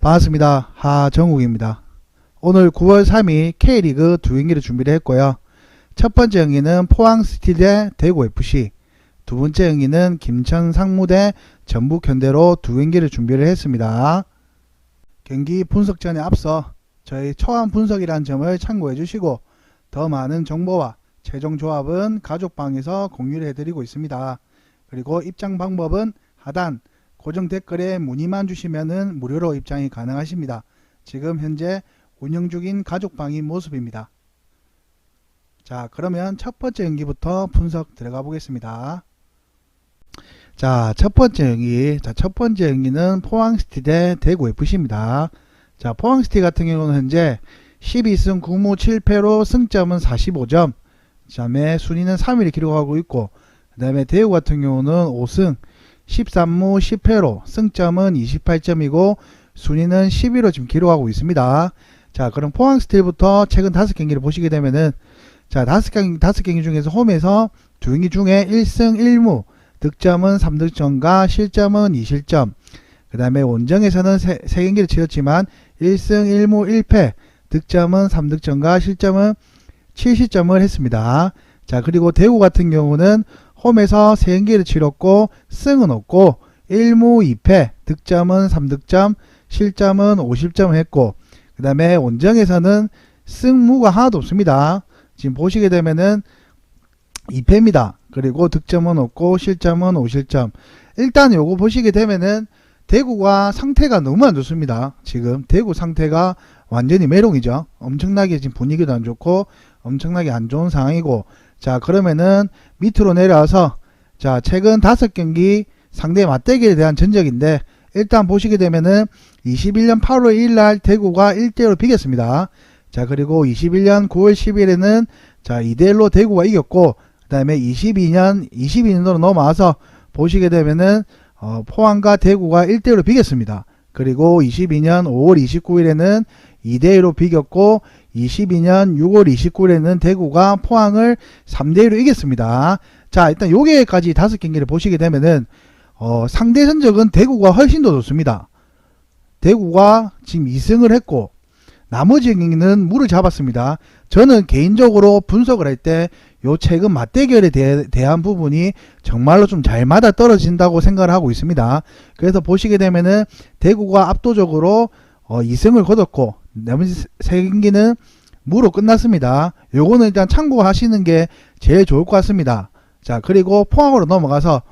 반갑습니다. 하정욱입니다. 오늘 9월 3일 K리그 두 경기를 준비를 했고요. 첫 번째 경기는 포항시티 대 대구FC, 두 번째 경기는 김천 상무 대 전북현대로 두 경기를 준비를 했습니다. 경기 분석 전에 앞서 저희 초안 분석이라는 점을 참고해 주시고, 더 많은 정보와 최종 조합은 가족방에서 공유를 해드리고 있습니다. 그리고 입장 방법은 하단 고정 댓글에 문의만 주시면 무료로 입장이 가능하십니다. 지금 현재 운영 중인 가족방인 모습입니다. 자, 그러면 첫 번째 경기부터 분석 들어가 보겠습니다. 자, 첫 번째 경기는 포항시티 대 대구FC입니다. 자, 포항시티 같은 경우는 현재 12승 9무 7패로 승점은 45점, 그 다음에 순위는 3위를 기록하고 있고, 그 다음에 대구 같은 경우는 5승 13무 10패로 승점은 28점이고 순위는 10위로 지금 기록하고 있습니다. 자, 그럼 포항시티부터 최근 5경기를 보시게 되면은, 자, 5경기 중에서 홈에서 2경기 중에 1승 1무, 득점은 3득점과 실점은 2실점, 그 다음에 원정에서는 3경기를 치렀지만 1승 1무 1패, 득점은 3득점과 실점은 7실점을 했습니다. 자, 그리고 대구 같은 경우는 홈에서 3경기를 치렀고 승은 없고 1무 2패, 득점은 3득점, 실점은 5실점을 했고, 그 다음에 원정에서는 승무가 하나도 없습니다. 지금 보시게 되면은 2패입니다. 그리고 득점은 없고 실점은 5실점. 일단 요거 보시게 되면은 대구가 상태가 너무 안 좋습니다. 지금 대구 상태가 완전히 메롱이죠. 엄청나게 지금 분위기도 안 좋고 엄청나게 안 좋은 상황이고, 자, 그러면은 밑으로 내려와서, 자, 최근 5경기 상대 맞대결에 대한 전적인데, 일단 보시게 되면은 21년 8월 1일날 대구가 1대1로 비겼습니다. 자, 그리고 21년 9월 10일에는 자, 2대1로 대구가 이겼고, 그 다음에 22년도로 넘어와서 보시게 되면은 포항과 대구가 1대1로 비겼습니다. 그리고 22년 5월 29일에는 2대1로 비겼고, 22년 6월 29일에는 대구가 포항을 3대1로 이겼습니다. 자, 일단 요게까지 5경기를 보시게 되면은 상대 전적은 대구가 훨씬 더 좋습니다. 대구가 지금 2승을 했고 나머지 경기는 물을 잡았습니다. 저는 개인적으로 분석을 할 때 요 최근 맞대결에 대한 부분이 정말로 좀 잘 맞아 떨어진다고 생각을 하고 있습니다. 그래서 보시게 되면은 대구가 압도적으로 2승을 거뒀고 나머지 3경기는 무로 끝났습니다. 요거는 일단 참고하시는 게 제일 좋을 것 같습니다. 자, 그리고 포항으로 넘어가서,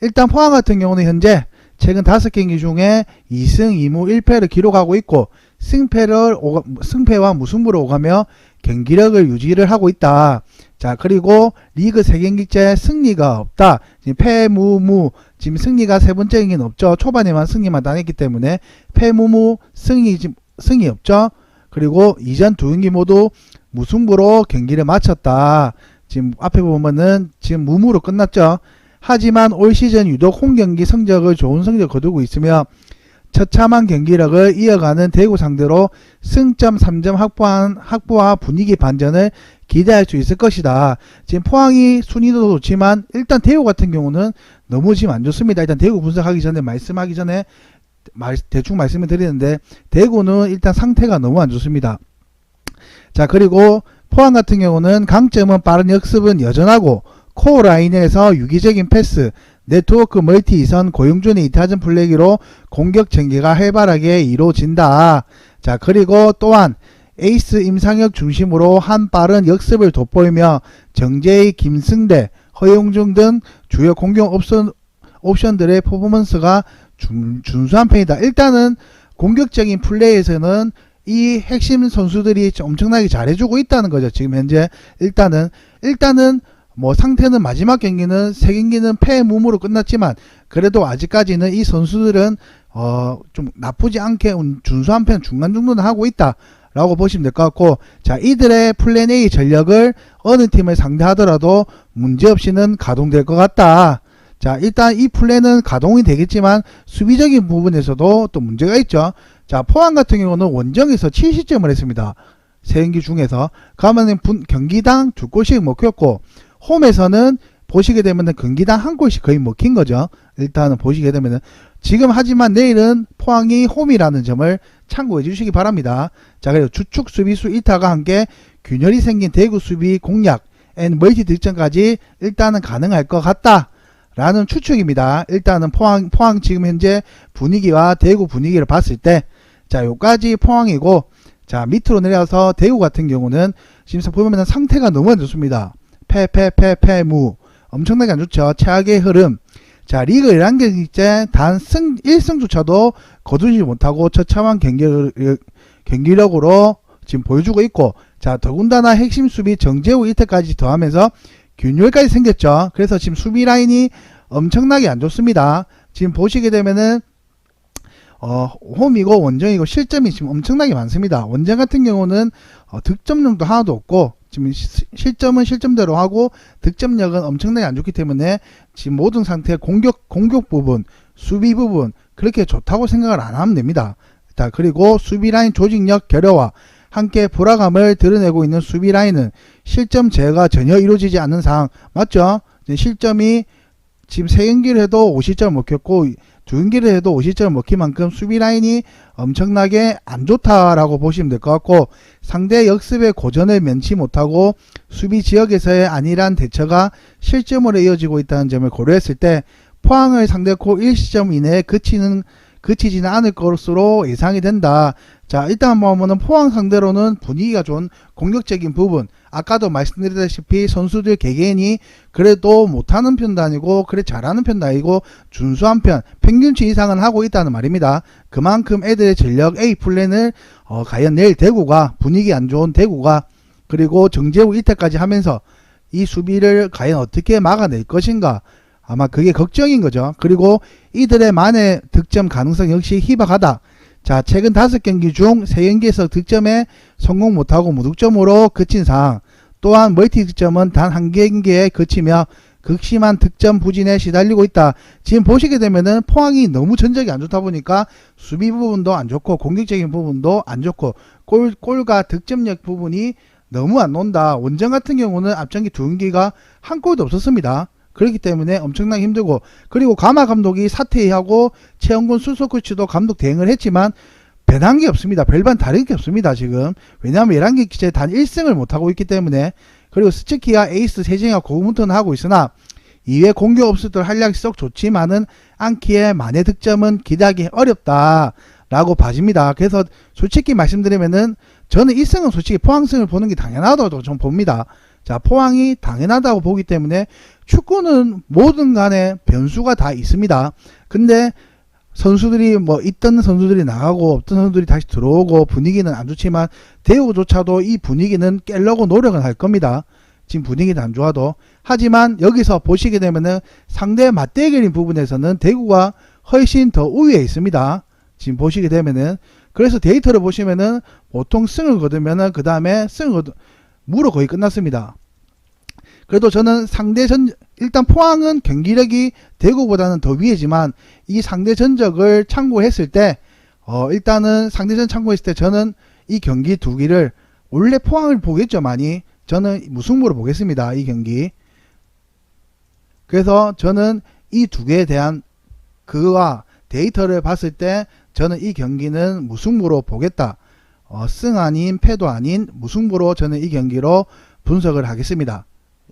일단 포항 같은 경우는 현재 최근 5경기 중에 2승 2무 1패를 기록하고 있고, 승패와 무승부를 오가며 경기력을 유지를 하고 있다. 자, 그리고 리그 3경기째 승리가 없다. 지금 패무무, 지금 승리가 세 번째 경기는 없죠. 초반에만 승리만 당했기 때문에 패무무 승이 없죠. 그리고 이전 2경기 모두 무승부로 경기를 마쳤다. 지금 앞에 보면은 지금 무무로 끝났죠. 하지만 올 시즌 유독 홈경기 성적을 좋은 성적을 거두고 있으며 처참한 경기력을 이어가는 대구 상대로 승점 3점 확보와 분위기 반전을 기대할 수 있을 것이다. 지금 포항이 순위도 좋지만 일단 대구 같은 경우는 너무 지금 안 좋습니다. 일단 대구 분석하기 전에 말씀하기 전에 대충 말씀을 드리는데, 대구는 일단 상태가 너무 안 좋습니다. 자, 그리고 포항 같은 경우는 강점은 빠른 역습은 여전하고 코어 라인에서 유기적인 패스, 네트워크 멀티 이선 고용준의 이타전 플레이로 공격 전개가 활발하게 이루어진다. 자, 그리고 또한 에이스 임상혁 중심으로 한 빠른 역습을 돋보이며 정재희, 김승대, 허용중 등 주요 공격 옵션들의 퍼포먼스가 준수한 편이다. 일단은 공격적인 플레이에서는 이 핵심 선수들이 엄청나게 잘해주고 있다는 거죠. 지금 현재 일단은 뭐 상태는 마지막 경기는 3경기는 패무무로 끝났지만 그래도 아직까지는 이 선수들은 좀 나쁘지 않게 준수한 편 중간 정도는 하고 있다 라고 보시면 될 것 같고, 자, 이들의 플랜 A 전력을 어느 팀을 상대하더라도 문제없이는 가동될 것 같다. 자, 일단 이 플랜은 가동이 되겠지만 수비적인 부분에서도 또 문제가 있죠. 자, 포항 같은 경우는 원정에서 7실점을 했습니다. 3경기 중에서. 그러면 경기당 2골씩 먹혔고, 홈에서는 보시게 되면 경기당 1골씩 거의 먹힌 거죠. 일단은 보시게 되면은 지금 하지만 내일은 포항이 홈이라는 점을 참고해 주시기 바랍니다. 자, 그리고 주축 수비수 1타가 함께 균열이 생긴 대구 수비 공략 앤 멀티 득점까지 일단은 가능할 것 같다 라는 추측입니다. 일단은 포항 지금 현재 분위기와 대구 분위기를 봤을 때, 자, 요까지 포항이고, 자, 밑으로 내려서 대구 같은 경우는 지금 보면 상태가 너무 안 좋습니다. 패무 엄청나게 안 좋죠. 최악의 흐름. 자, 리그 1라운드째 단 1승조차도 거두지 못하고 처참한 경기력으로 지금 보여주고 있고, 자, 더군다나 핵심 수비 정재우 이태까지 더하면서 균열까지 생겼죠. 그래서 지금 수비 라인이 엄청나게 안 좋습니다. 지금 보시게 되면은 홈이고 원정이고 실점이 지금 엄청나게 많습니다. 원정 같은 경우는 득점력도 하나도 없고, 지금 실점은 실점대로 하고 득점력은 엄청나게 안 좋기 때문에 지금 모든 상태 공격 부분, 수비 부분 그렇게 좋다고 생각을 안 하면 됩니다. 자, 그리고 수비 라인 조직력 결여와 함께 불화감을 드러내고 있는 수비 라인은 실점 제어가 전혀 이루어지지 않는 상황 맞죠? 실점이 지금 3경기를 해도 5실점을 먹혔고 2경기를 해도 5실점을 먹힌 만큼 수비 라인이 엄청나게 안 좋다라고 보시면 될 것 같고, 상대 역습의 고전을 면치 못하고 수비 지역에서의 안일한 대처가 실점으로 이어지고 있다는 점을 고려했을 때 포항을 상대코 1시점 이내에 그치지는 않을 것으로 예상이 된다. 자, 일단 보면은 포항 상대로는 분위기가 좋은 공격적인 부분, 아까도 말씀드렸다시피 선수들 개개인이 그래도 못하는 편도 아니고 그래 잘하는 편도 아니고 준수한 편, 평균치 이상은 하고 있다는 말입니다. 그만큼 애들의 전력 A 플랜을 과연 내일 대구가, 분위기 안 좋은 대구가, 그리고 정재우 이태까지 하면서 이 수비를 과연 어떻게 막아낼 것인가, 아마 그게 걱정인 거죠. 그리고 이들의 만의 득점 가능성 역시 희박하다. 자, 최근 5경기 중 3경기에서 득점에 성공 못하고 무득점으로 그친 상황, 또한 멀티 득점은 단 1경기에 그치며 극심한 득점 부진에 시달리고 있다. 지금 보시게 되면은 포항이 너무 전적이 안 좋다 보니까 수비 부분도 안 좋고 공격적인 부분도 안 좋고 골과 득점력 부분이 너무 안 논다. 원정 같은 경우는 앞전기 2경기가 한 골도 없었습니다. 그렇기 때문에 엄청나게 힘들고, 그리고 가마 감독이 사퇴하고 최영곤 수석코치도 감독 대행을 했지만 변한 게 없습니다. 별반 다른 게 없습니다. 지금 왜냐하면 11개 기체 단 1승을 못하고 있기 때문에. 그리고 스츠키와 에이스 세징이가 고군분투는 하고 있으나 이외 공격 없을 활약이 썩 좋지만은 않기에 만의 득점은 기대하기 어렵다 라고 봐집니다. 그래서 솔직히 말씀드리면은 저는 1승은 솔직히 포항승을 보는 게 당연하다고 좀 봅니다. 자, 포항이 당연하다고 보기 때문에 축구는 뭐든 간에 변수가 다 있습니다. 근데 선수들이 있던 선수들이 나가고 없던 선수들이 다시 들어오고 분위기는 안 좋지만 대구조차도 이 분위기는 깨려고 노력은 할 겁니다. 지금 분위기는 안 좋아도. 하지만 여기서 보시게 되면은 상대 맞대결인 부분에서는 대구가 훨씬 더 우위에 있습니다. 지금 보시게 되면은. 그래서 데이터를 보시면은 보통 승을 거두면은 그 다음에 무로 거의 끝났습니다. 그래도 저는 일단 포항은 경기력이 대구보다는 더 위에지만 이 상대 전적을 참고했을 때 일단은 상대전 참고했을 때 저는 이 경기 2기를 원래 포항을 보겠죠. 많이 저는 무승부로 보겠습니다. 이 경기. 그래서 저는 이 2개에 대한 그와 데이터를 봤을 때 저는 이 경기는 무승부로 보겠다. 승 아닌 패도 아닌 무승부로 저는 이 경기로 분석을 하겠습니다.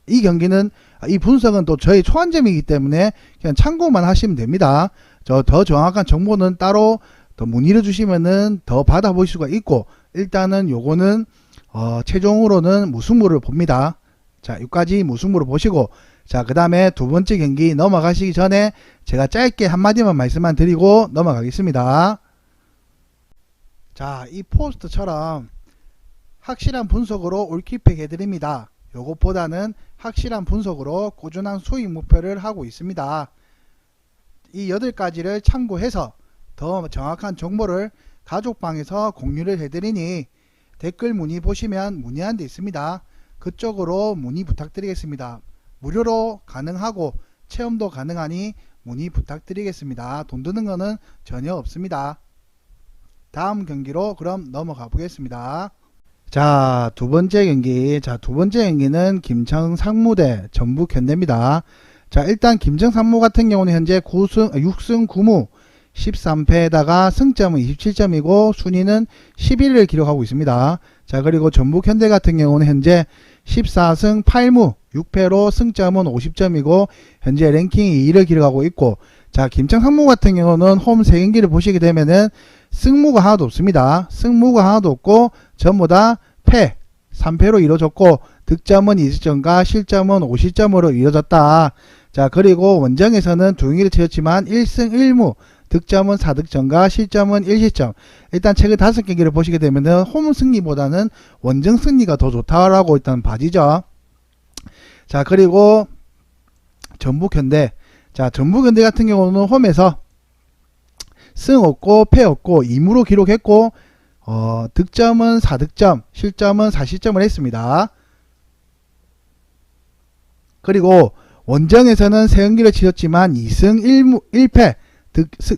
이 경기는 이 분석은 또 저희 초안점이기 때문에 그냥 참고만 하시면 됩니다. 더 정확한 정보는 따로 더 문의를 주시면은 더 받아보실 수가 있고, 일단은 요거는 최종으로는 무승부를 봅니다. 자, 여기까지 무승부로 보시고, 자, 그 다음에 두 번째 경기 넘어가시기 전에 제가 짧게 한마디만 말씀만 드리고 넘어가겠습니다. 자, 이 포스트처럼 확실한 분석으로 올킬팩 해드립니다. 요것보다는 확실한 분석으로 꾸준한 수익 목표를 하고 있습니다. 이 8가지를 참고해서 더 정확한 정보를 가족방에서 공유를 해드리니 댓글 문의 보시면 문의한 데 있습니다. 그쪽으로 문의 부탁드리겠습니다. 무료로 가능하고 체험도 가능하니 문의 부탁드리겠습니다. 돈 드는 거는 전혀 없습니다. 다음 경기로 그럼 넘어가 보겠습니다. 자, 두 번째 경기. 자, 두 번째 경기는 김천 상무대 전북 현대입니다. 자, 일단 김정상무 같은 경우는 현재 6승 9무 13패에다가 승점은 27점이고 순위는 11위를 기록하고 있습니다. 자, 그리고 전북현대 같은 경우는 현재 14승 8무 6패로 승점은 50점이고 현재 랭킹 2위를 기록하고 있고, 자, 김정상무 같은 경우는 홈 3경기를 보시게 되면은 승무가 하나도 없습니다. 승무가 하나도 없고 전부 다 패 3패로 이루어졌고 득점은 20점과 실점은 50점으로 이루어졌다. 자, 그리고 원정에서는 2경기를 치렀지만 1승 1무 득점은 4득점과 실점은 1실점. 일단 최근 5경기를 보시게 되면은 홈 승리보다는 원정 승리가 더 좋다라고 일단 봐지죠. 자, 그리고 전북현대. 자, 전북현대 같은 경우는 홈에서 승 없고 패 없고 2무로 기록했고 득점은 4득점, 실점은 4실점을 했습니다. 그리고 원정에서는 3경기를 치렀지만 2승 1패,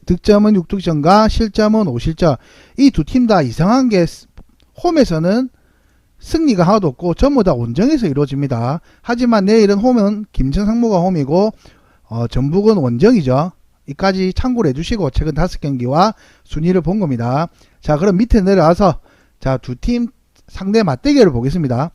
득점은 6득점과 실점은 5실점. 이 두 팀 다 이상한 게 홈에서는 승리가 하나도 없고 전부 다 원정에서 이루어집니다. 하지만 내일은 홈은 김천상무가 홈이고 전북은 원정이죠. 이까지 참고를 해주시고 최근 5경기와 순위를 본 겁니다. 자, 그럼 밑에 내려와서 자, 두 팀 상대 맞대결을 보겠습니다.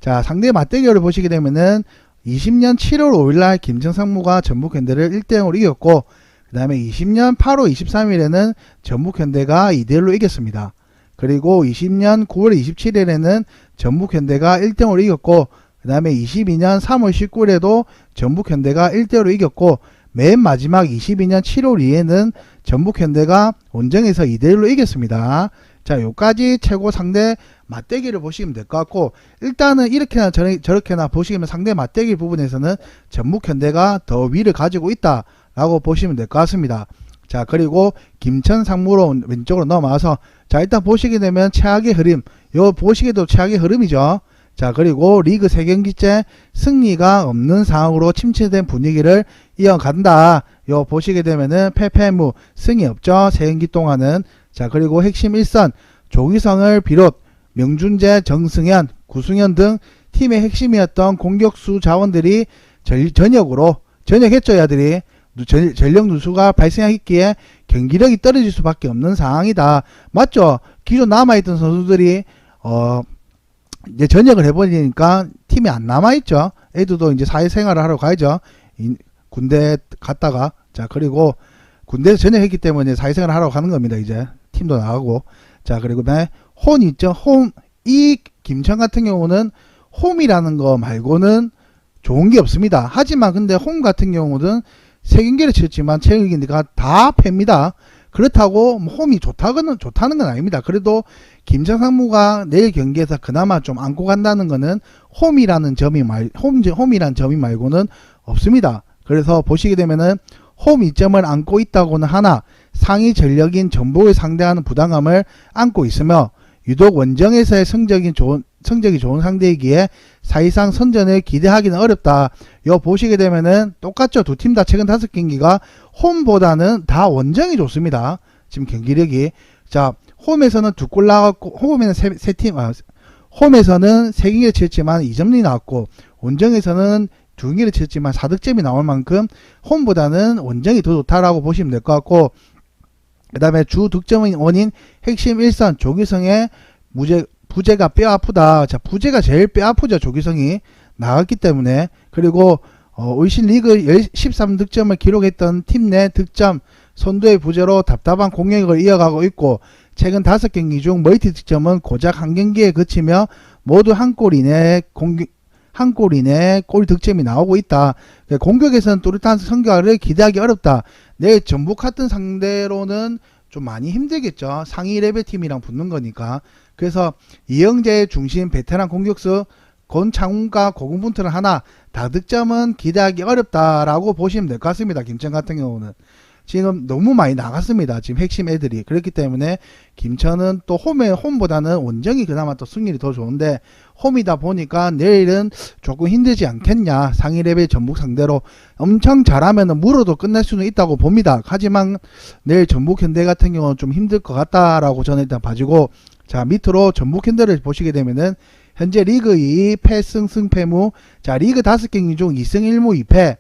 자, 상대 맞대결을 보시게 되면은 20년 7월 5일날 김정상무가 전북현대를 1대0으로 이겼고, 그 다음에 20년 8월 23일에는 전북현대가 2대1로 이겼습니다. 그리고 20년 9월 27일에는 전북현대가 1대0으로 이겼고, 그 다음에 22년 3월 19일에도 전북현대가 1대1로 이겼고, 맨 마지막 22년 7월 2일에는 전북현대가 원정에서 2대1로 이겼습니다. 자, 요까지 최고 상대 맞대기를 보시면 될 것 같고, 일단은 이렇게나 저렇게나 보시면 상대 맞대기 부분에서는 전북현대가 더 위를 가지고 있다 라고 보시면 될 것 같습니다. 자, 그리고 김천상무로 왼쪽으로 넘어와서 자, 일단 보시게 되면 최악의 흐름, 요 보시기도 최악의 흐름이죠. 자, 그리고 리그 3경기째 승리가 없는 상황으로 침체된 분위기를 이어간다. 요 보시게 되면은 패패무 승이 없죠. 3경기 동안은. 자, 그리고 핵심 1선 조기성을 비롯 명준재, 정승현, 구승현 등 팀의 핵심이었던 공격수 자원들이 전역했죠. 야들이 전력 누수가 발생했기에 경기력이 떨어질 수밖에 없는 상황이다. 맞죠? 기존 남아있던 선수들이 이제 전역을 해버리니까 팀이 안 남아있죠. 애들도 이제 사회생활을 하러 가야죠. 군대 갔다가. 자, 그리고 군대에서 전역했기 때문에 사회생활을 하러 가는 겁니다. 이제 팀도 나가고. 자, 그리고 홈 있죠. 홈. 이 김천 같은 경우는 홈이라는 거 말고는 좋은 게 없습니다. 하지만 근데 홈 같은 경우는 3경기를 치렀지만 최근 경기가 다 패입니다. 그렇다고 홈이 좋다는 건 아닙니다. 그래도 김정상무가 내일 경기에서 그나마 좀 안고 간다는 거는 홈이라는 점이 말고는 없습니다. 그래서 보시게 되면은 홈 2점을 안고 있다고는 하나 상위 전력인 전북을 상대하는 부담감을 안고 있으며 유독 원정에서의 성적이 좋은 상대이기에 사실상 선전을 기대하기는 어렵다. 요 보시게 되면은 똑같죠. 두 팀 다 최근 5경기가 홈보다는 다 원정이 좋습니다. 지금 경기력이. 자, 홈에서는 2골 나왔고, 홈에는 홈에서는 3경기를 치렀지만 2점이 나왔고, 원정에서는 2경기를 치렀지만 4득점이 나올 만큼 홈보다는 원정이 더 좋다라고 보시면 될 것 같고, 그 다음에 주 득점의 원인 핵심 1선 조기성의 부재가 뼈 아프다. 자, 부재가 제일 뼈 아프죠. 조기성이 나갔기 때문에. 그리고 올 리그 13득점을 기록했던 팀 내 득점 선두의 부재로 답답한 공격을 이어가고 있고, 최근 5경기 중 멀티 득점은 고작 1경기에 그치며 모두 한 골 이내 골 득점이 나오고 있다. 공격에서는 뚜렷한 성과를 기대하기 어렵다. 내일 전북 같은 상대로는 좀 많이 힘들겠죠. 상위 레벨 팀이랑 붙는 거니까. 그래서 이영재 중심 베테랑 공격수 권창훈과 고군분투를 하나 다득점은 기대하기 어렵다라고 보시면 될 것 같습니다. 김천 같은 경우는 지금 너무 많이 나갔습니다. 지금 핵심 애들이. 그렇기 때문에 김천은 또 홈보다는 원정이 그나마 또 승률이 더 좋은데 홈이다 보니까 내일은 조금 힘들지 않겠냐. 상위 레벨 전북 상대로 엄청 잘하면 무로도 끝날 수는 있다고 봅니다. 하지만 내일 전북 현대 같은 경우는 좀 힘들 것 같다라고 저는 일단 봐주고, 자, 밑으로 전북 현대를 보시게 되면은 현재 리그 2위 패승 승패무. 자, 리그 5경기 중 2승 1무 2패.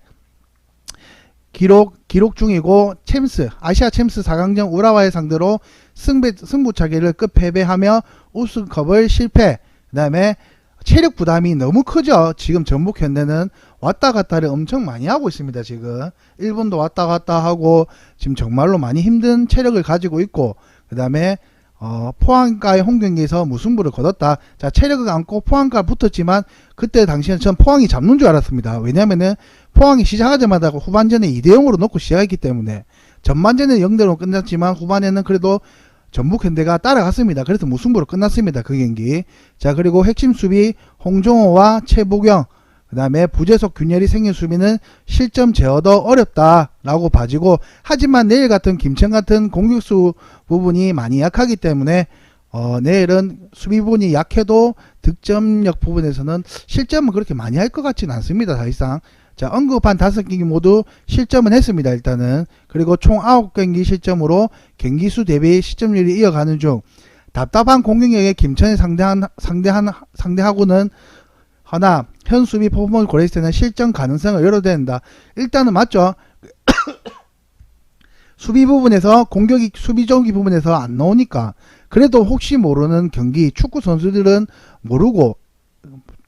기록 중이고 챔스 아시아 챔스 4강전 우라와이 상대로 승부차기를 끝패배하며 우승컵을 실패. 그 다음에 체력 부담이 너무 크죠. 지금 전북 현대는 왔다 갔다를 엄청 많이 하고 있습니다. 지금 일본도 왔다 갔다 하고 지금 정말로 많이 힘든 체력을 가지고 있고, 그 다음에 포항과의 홈경기에서 무승부를 거뒀다. 자, 체력을 안고 포항과 붙었지만 그때 당시에는 전 포항이 잡는 줄 알았습니다. 왜냐면은 포항이 시작하자마자 후반전에 2대0으로 놓고 시작했기 때문에 전반전에 0대0로 끝났지만 후반에는 그래도 전북 현대가 따라갔습니다. 그래서 무승부로 끝났습니다. 그 경기. 자, 그리고 핵심 수비 홍종호와 최보경, 그 다음에 부재석 균열이 생긴 수비는 실점 제어도 어렵다라고 봐지고, 하지만 내일 같은 김천 같은 공격수 부분이 많이 약하기 때문에 내일은 수비 부분이 약해도 득점력 부분에서는 실점은 그렇게 많이 할 것 같지는 않습니다. 사실상. 자, 언급한 5경기 모두 실점은 했습니다. 일단은. 그리고 총 9경기 실점으로 경기수 대비 실점률이 이어가는 중. 답답한 공격력의 김천이 상대하고는 하나 현 수비 퍼포먼스 고려했을 때는 실점 가능성을 열어야 된다. 일단은 맞죠. 수비 부분에서 수비 종기 부분에서 안 나오니까. 그래도 혹시 모르는 경기, 축구 선수들은 모르고,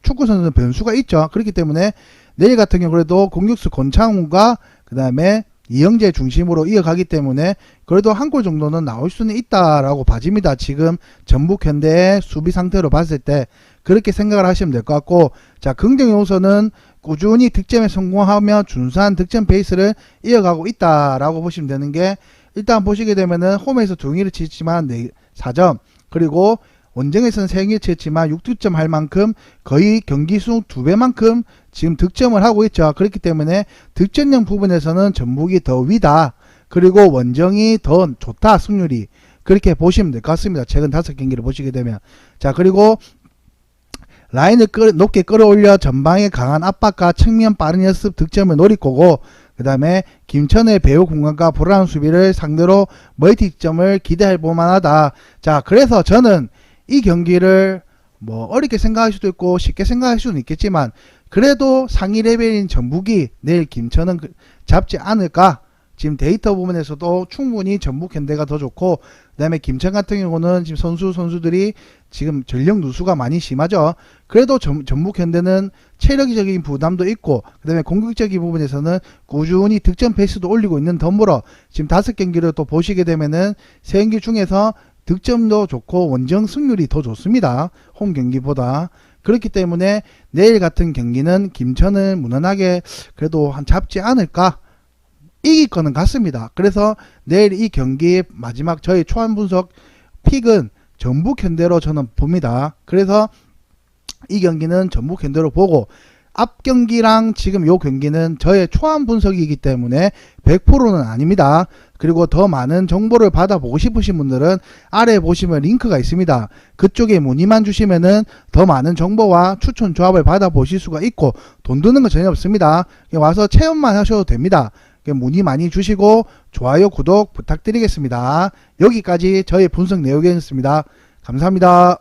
축구 선수는 변수가 있죠. 그렇기 때문에 내일 같은 경우 그래도 공격수 권창훈과 그 다음에 이영재 중심으로 이어가기 때문에 그래도 한 골 정도는 나올 수는 있다라고 봐집니다. 지금 전북 현대의 수비 상태로 봤을 때 그렇게 생각을 하시면 될 것 같고, 자, 긍정 요소는 꾸준히 득점에 성공하며 준수한 득점 페이스를 이어가고 있다라고 보시면 되는 게, 일단 보시게 되면은 홈에서 2경기를 치지만 4점, 그리고 원정에서는 3경기를 치었지만 6득점 할 만큼 거의 경기수 2배만큼 지금 득점을 하고 있죠. 그렇기 때문에 득점력 부분에서는 전북이 더 위다. 그리고 원정이 더 좋다. 승률이. 그렇게 보시면 될 것 같습니다. 최근 5경기를 보시게 되면. 자, 그리고 라인을 높게 끌어올려 전방의 강한 압박과 측면 빠른 연습 득점을 노릴 거고, 그 다음에 김천의 배후 공간과 불안한 수비를 상대로 멀티점을 기대해 볼 만하다. 자, 그래서 저는 이 경기를 뭐 어렵게 생각할 수도 있고 쉽게 생각할 수는 있겠지만 그래도 상위 레벨인 전북이 내일 김천은 잡지 않을까. 지금 데이터 부분에서도 충분히 전북 현대가 더 좋고, 그 다음에 김천 같은 경우는 지금 선수들이 지금 전력 누수가 많이 심하죠. 그래도 전북 현대는 체력적인 부담도 있고, 그 다음에 공격적인 부분에서는 꾸준히 득점 페이스도 올리고 있는 덤으로 지금 5경기를 또 보시게 되면은 3경기 중에서 득점도 좋고 원정 승률이 더 좋습니다. 홈 경기보다. 그렇기 때문에 내일 같은 경기는 김천을 무난하게 그래도 잡지 않을까. 이길 거는 같습니다. 그래서 내일 이 경기의 마지막 저희 초안 분석 픽은 전북 현대로 저는 봅니다. 그래서 이 경기는 전북 현대로 보고, 앞 경기랑 지금 요 경기는 저의 초안 분석이기 때문에 100%는 아닙니다. 그리고 더 많은 정보를 받아보고 싶으신 분들은 아래 보시면 링크가 있습니다. 그쪽에 문의만 주시면은 더 많은 정보와 추천 조합을 받아보실 수가 있고, 돈 드는 건 전혀 없습니다. 와서 체험만 하셔도 됩니다. 문의 많이 주시고 좋아요, 구독 부탁드리겠습니다. 여기까지 저희 분석 내용이었습니다. 감사합니다.